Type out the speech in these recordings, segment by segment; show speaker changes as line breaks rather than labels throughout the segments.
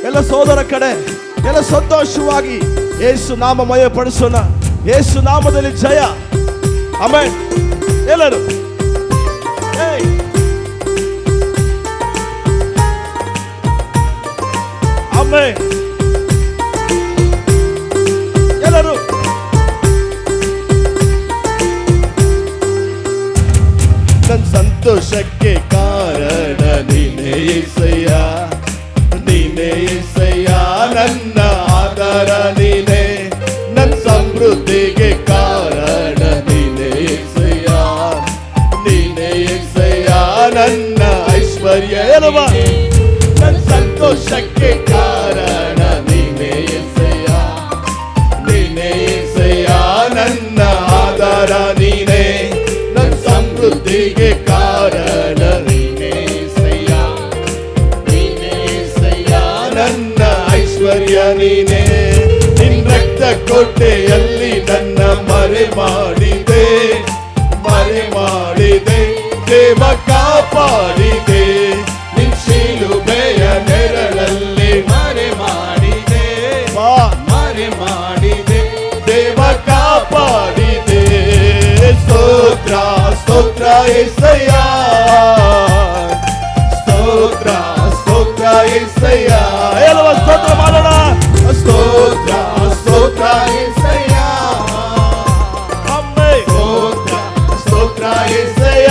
ಎಲ್ಲ ಸೋದರ ಕಡೆ ಎಲ್ಲ ಸಂತೋಷವಾಗಿ ಯೇಸು ನಾಮ ಮಯಪಡಿಸೋಣ. ಯೇಸು ನಾಮದಲ್ಲಿ ಜಯ. ಆಮೆನ್. ಎಲ್ಲರೂ ಆಮೆನ್. ಎಲ್ಲರೂ ನನ್ನ ಸಂತೋಷಕ್ಕೆ ಕಾರಣ ನೀನೇ యేసయ్య, ನೀನೇ యేసయ్య, ನನ್ನ ಆಧಾರ ನೀನೇ, ನನ್ನ ಸಮೃದ್ಧಿಗೆ ಕಾರಣ ನೀನೇ యేసయ్య, ನೀನೇ యేసయ్య, ನನ್ನ ಐಶ್ವರ್ಯ. ನನ್ನ ಸಂತೋಷಕ್ಕೆ ಕಾರಣ ನೀನೇ యేసయ్య, ನೀನೇ యేసయ్య, ನನ್ನ ಆಧಾರ ನೀನೇ, ನನ್ನ ಸಮೃದ್ಧಿಗೆ ಕಾರಣ ನೀನೇ యేసయ్య, ನೀನೇ యేసయ్ಯ, ನನ್ನ ಐಶ್ವರ್ಯ ನೀನೇ. ನಿನ್ನ ರಕ್ತ ಕೋಟೆಯಲ್ಲಿ ನನ್ನ ಮರೆ ಮಾಡಿದೆ, ಮರೆ ಮಾಡಿದೆ, ದೇವ ಕಾಪಾಡಿದೆ. ನಿನ್ನ ಶಿಲುಬೆಯ ನೆರಳಲ್ಲಿ ಮರೆ ಮಾಡಿದೆ, ಮರೆ ಮಾಡಿದೆ, ದೇವ ಕಾಪಾಡಿದೆ. ಸ್ತೋತ್ರ ಸ್ತೋತ್ರ యేసయ్య, ಸ್ತೋತ್ರ ಸ್ತೋತ್ರ యేసయ్య. ಎಲ್ಲವ ಸ್ತೋತ್ರ ಮಾಡೋಣ. ಸ್ತೋತ್ರ ಸ್ತೋತ್ರ యేసయ్య, ಸ್ತೋತ್ರ ಸ್ತೋತ್ರ యేసయ్య.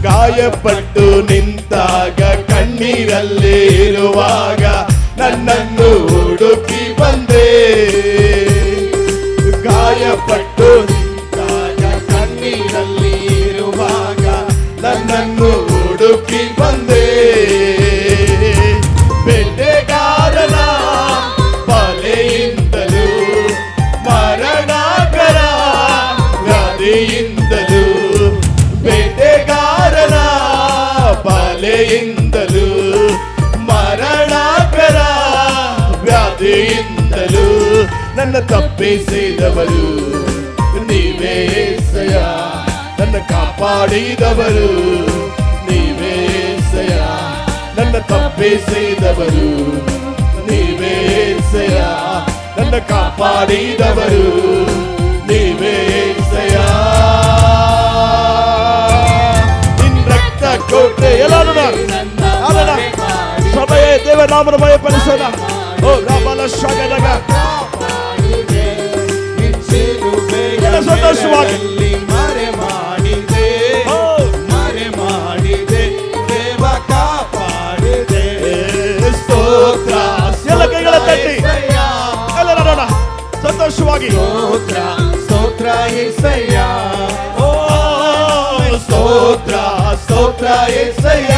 ಗಾಯಪಟ್ಟು ನಿಂತಾಗ ಕಣ್ಣೀರಲ್ಲಿ ಇರುವಾಗ ನನ್ನನ್ನು ಹುಡುಕಿ ಬಂದೆ. ಗಾಯಪಟ್ಟು ನಿಂತಾಗ ಕಣ್ಣೀರಲ್ಲಿ ಇರುವಾಗ ನನ್ನನ್ನು ಹುಡುಕಿ ಬಂದೆ. ಬೇಟೆಗಾರನ ಬಲೆಯಿಂದಲೂ ಮರಣಕರ ವ್ಯಾಧಿಯಿಂದಲೂ, ಬೇಟೆಗಾರನ ಬಲೆಯಿಂದಲೂ ಮರಣಕರ ವ್ಯಾಧಿಯಿಂದಲೂ ನನ್ನ ತಪ್ಪಿಸಿದವರು ನೀವೇ యేసయ్య, ನನ್ನ ಕಾಪಾಡಿದವರು ನೀವೇ యేసయ్య, ನನ್ನ ತಪ್ಪಿಸಿದವರು ನೀವೇ యేసయ్య, ನನ್ನ ಕಾಪಾಡಿದವರು ನೀವೇ యేసయ్య. ನಿನ್ನ ರಕ್ತ ಕೋಟೆ ಎಲ್ಲರೂ ಸಭೆಯ ದೇವನಾಮನ ಮಯಪಡಿಸೋಣ. ಓ ರಾಮಲ ಶಾಗದಾಗ ಸಂತೋಷವಾಗಿ
ಮರೆ ಮಾಡಿದೆ, ಮರೆ ಮಾಡಿದೆ, ದೇವ ಕಾಪಾಡಿದೆ.
ಸ್ತೋತ್ರ. ಎಲ್ಲ ಕೈಗಳ ತಟ್ಟಿ ಎಲ್ಲ ನೋಡೋಣ ಸಂತೋಷವಾಗಿ.
ಸ್ತೋತ್ರ ಸ್ತೋತ್ರ యేసయ్య,
ಓ ಸ್ತೋತ್ರ ಸ್ತೋತ್ರ యేసయ్య,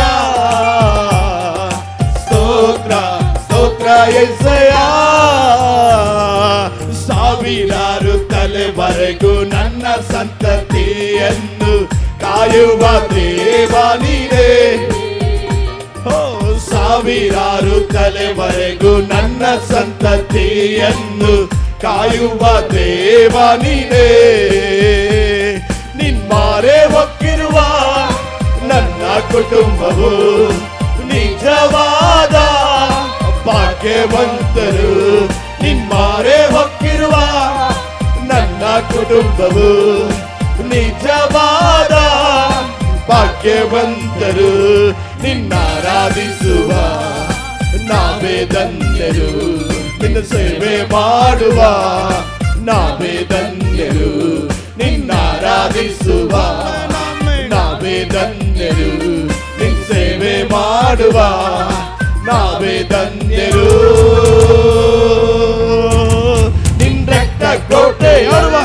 ಸ್ತೋತ್ರ ಸ್ತೋತ್ರ యేసయ్య. ಸಾವಿರಾರು ತಲೆವರೆಗೂ ನನ್ನ ಸಂತತಿಯನ್ನು ಕಾಯುವ ದೇವ ನೀನೇ. ಓ ಸಾವಿರಾರು ತಲೆವರೆಗೂ ನನ್ನ ಸಂತತಿಯನ್ನು ಕಾಯುವ ದೇವ ನೀನೇ. ನಿನ್ಮಾರೆ ಹೊಕ್ಕಿರುವ ನನ್ನ ಕುಟುಂಬವು ನಿಜವಾದ ಭಾಗ್ಯವಂತರು. ನಿನ್ಮಾರೆ ಹೊಕ್ಕಿರುವ ನನ್ನ ಕುಟುಂಬವು ನಿಜವಾದ ಭಾಗ್ಯವಂತರು. ನಿನ್ನಾರಾಧಿಸುವ ನಾವೇ ಧನ್ಯರು, ನಿನ್ನ ಸೇವೆ ಮಾಡುವ ನಾವೇ ಧನ್ಯರು. ನಿನ್ನಾರಾಧಿಸುವ ನಾವೇ ಧನ್ಯರು, ನಿನ್ನ ಸೇವೆ ಮಾಡುವ ನಾವೇ ಧನ್ಯರು. ನಿನ್ನ ರಕ್ತ ಕೋಟೆ ಆಡುವ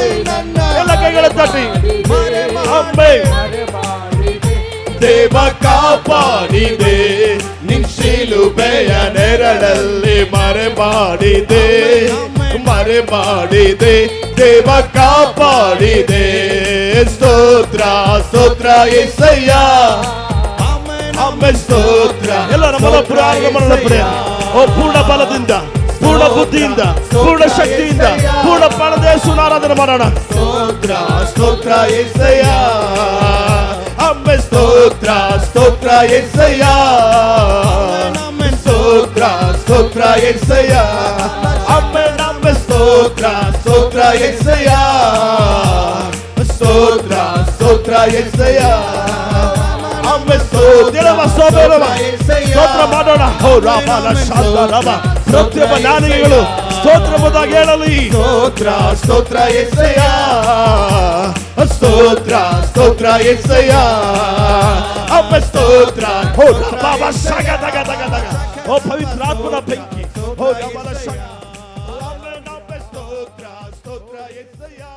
ಎಲ್ಲ ಕೈಗಳ ತಟ್ಟಿ ಅಮ್ಮೆ ದೇವ ಕಾಪಾಡಿದೆ. ನಿನ್ನ ಶಿಲುಬೆಯ ನೆರಳಲ್ಲಿ ಮರೆ ಮಾಡಿದೆ, ಮರೆ ಮಾಡಿದೆ, ದೇವ ಕಾಪಾಡಿದೆ. ಸ್ತೋತ್ರ ಸ್ತೋತ್ರ యేసయ్య, ಆಮೆನ್ ಸ್ತೋತ್ರ. ಎಲ್ಲ ನಮ್ಮ ಪುರಾಣ ಓ ಪೂರ್ಣ ಬಲದಿಂದ, ಪೂರ್ಣ ಬುದ್ಧಿಯಿಂದ, ಪೂರ್ಣ ಶಕ್ತಿಯಿಂದ, ಪೂರ್ಣ ಪ್ರಾಣದ ಯೇಸುವಿನ ಆರಾಧನೆ ಮಾಡೋಣ. ಸ್ತೋತ್ರ ಸ್ತೋತ್ರ యేసయ్య, ಆಮೆನ್ ಸ್ತೋತ್ರ ಸ್ತೋತ್ರ యేసయ్య,
ಸ್ತೋತ್ರ యేసయ్యా
ಆಮೆನ್ ಆಮೆನ್
ಸ್ತೋತ್ರ ಸ್ತೋತ್ರ యేసయ్యಾ ಸ್ತೋತ್ರ ಸ್ತೋತ್ರ యేసయ్యಾ
ಆಮೆನ್ ಸ್ತೋತ್ರ ಮಾಡೋಣ. ಹೋ ರಾಮನ ಶಾಂತ ರಾಮ ಪ್ರತಿಯೊಬ್ಬ ಜ್ಞಾನಿಗಳು ಸ್ತೋತ್ರವನ್ನಾಗಿ ಹೇಳಲಿ.
ಸ್ತೋತ್ರ ಸ್ತೋತ್ರ యేసయ్యಾ ಸ್ತೋತ್ರ ಸ್ತೋತ್ರ యేసయ్యಾ
ಆಮೆನ್ ಸ್ತೋತ್ರ. ಹೋ ರಾಮ ಶಗ ದಗ ದಗ ದಗ. ಓ ಪವಿತ್ರಾತ್ಮನ ಬೆಂಕಿ. ಹೋ ರಾಮನ ಶಗ. ಆಮೆನ್ ಆಮೆನ್ ಸ್ತೋತ್ರ ಸ್ತೋತ್ರ యేసయ్యಾ.